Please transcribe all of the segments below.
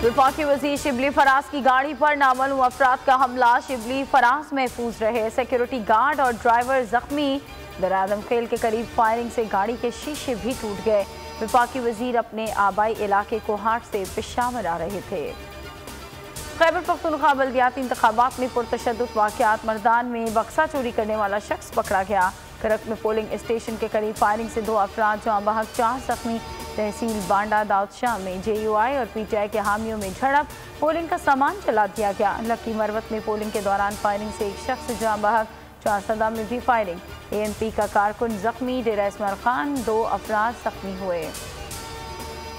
वफाकी वज़ीर शिबली फराज की गाड़ी पर नामालूम अफराद का हमला, शिबली फराज महफूज रहे, सिक्योरिटी गार्ड और ड्राइवर जख्मी। दरादम खेल के करीब फायरिंग से गाड़ी के शीशे भी टूट गए। वफाकी वज़ीर अपने आबाई इलाके कोहाट से पेशावर आ रहे थे। खैबर पख्तूनख्वा बल्दियाती इंतखाबात में पुरतशद्दुद वाक़यात, मर्दान में बक्सा चोरी करने वाला शख्स पकड़ा गया। करक में पोलिंग स्टेशन के करीब फायरिंग से 2 अफराद जहाँ बहक 4 जख्मी। तहसील बांडा दाऊदशाह में JUI और PTI के हामियों में झड़प, पोलिंग का सामान जला दिया गया। लकी मरवत में पोलिंग के दौरान फायरिंग से 1 शख्स जहाँ बहक, 4 सदा में भी फायरिंग। ANP का कारकुन जख्मी, डेरा इस्माइल खान 2 अफराद जख्मी हुए।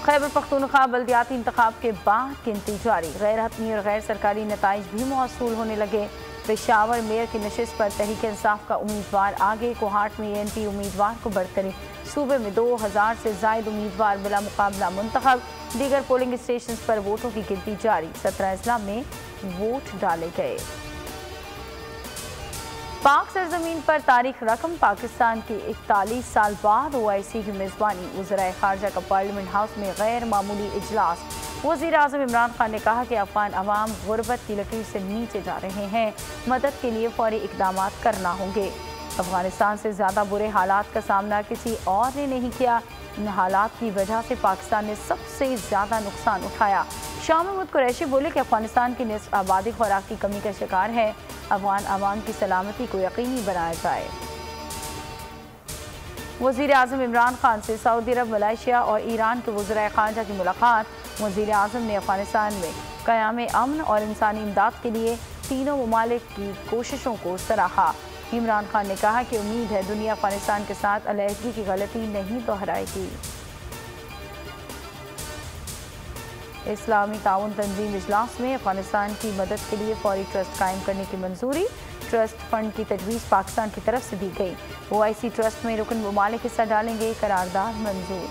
खैबर पख्तूनख्वा बल्दियाती इंतखाब के बाद गिनती जारी, गैर हतमी और गैर सरकारी नताइज भी मौसूल होने लगे। पेशावर मेयर की नशिस्त पर तहरीक इंसाफ का उम्मीदवार आगे, कोहाट में ANP उम्मीदवार को बरतरी। सूबे में 2000 से ज़ायद उम्मीदवार बिला मुकाबला मुंतखब। दीगर पोलिंग स्टेशन पर वोटों की गिनती जारी, 17 अजला में वोट डाले गए। पाक सरजमीन पर तारीख रकम, पाकिस्तान के 41 साल बाद OIC की मेज़बानी। वज़राए ख़ारजा का पार्लियामेंट हाउस में गैर मामूली इजलास। वज़ीर आज़म इमरान खान ने कहा कि अफ़गान अवाम गुर्बत की लकीर से नीचे जा रहे हैं, मदद के लिए फौरी इक़दाम करना होंगे। अफ़गानिस्तान से ज़्यादा बुरे हालात का सामना किसी और ने नहीं किया। इन हालात की वजह से पाकिस्तान ने सबसे ज़्यादा नुकसान उठाया। शाह महमूद कुरैशी बोले कि अफ़गानिस्तान की निस्फ़ आबादी खुराक की कमी का शिकार है। अफ़गान अवाम की सलामती को यकीनी बनाया जाए। वज़ीर आज़म इमरान खान से सऊदी अरब, मलेशिया और ईरान के वज़राए ख़ारजा की मुलाकात। वज़ीर आज़म ने अफ़गानिस्तान में क़याम अमन और इंसानी इमदाद के लिए तीनों ममालिक की कोशिशों को सराहा। इमरान खान ने कहा कि उम्मीद है दुनिया अफ़गानिस्तान के साथ अलहदगी की गलती नहीं दोहराएगी। इस्लामी ताउन तंजीम इजलास में अफ़गानिस्तान की मदद के लिए फौरी ट्रस्ट कायम करने की मंजूरी। ट्रस्ट फंड की तजवीज़ पाकिस्तान की तरफ से दी गई। OIC ट्रस्ट में रुकन ममालिक हिस्सा डालेंगे, करारदाद मंजूर।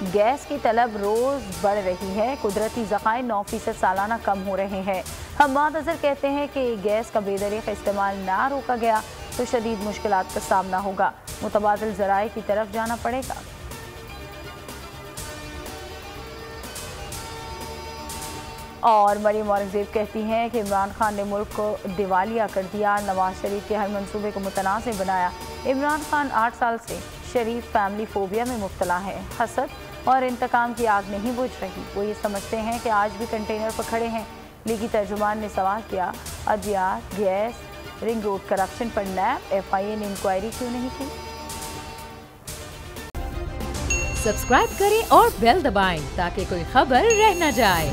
गैस की तलब रोज़ बढ़ रही है, कुदरती ज़खायर 9% सालाना कम हो रहे हैं। हम्माद अज़हर कहते हैं कि गैस का बेदरीक़ इस्तेमाल ना रोका गया तो शदीद मुश्किलात का सामना होगा, मुतबादिल ज़राए की तरफ जाना पड़ेगा। और मरियम औरंगज़ेब कहती हैं कि इमरान खान ने मुल्क को दिवालिया कर दिया, नवाज शरीफ के हर मंसूबे को मुतनाज़ बनाया। इमरान खान 8 साल से शरीफ फैमिली फोबिया में मुब्तला है। हसद और इंतकाम की आग नहीं बुझ रही। वो ये समझते हैं कि आज भी कंटेनर पर खड़े हैं। लीगी तर्जुमान ने सवाल किया, अद्वियात, गैस, रिंग रोड करप्शन पर नैब FIA ने इंक्वायरी क्यों नहीं की? सब्सक्राइब करें और बेल दबाएं ताकि कोई खबर रह न जाए।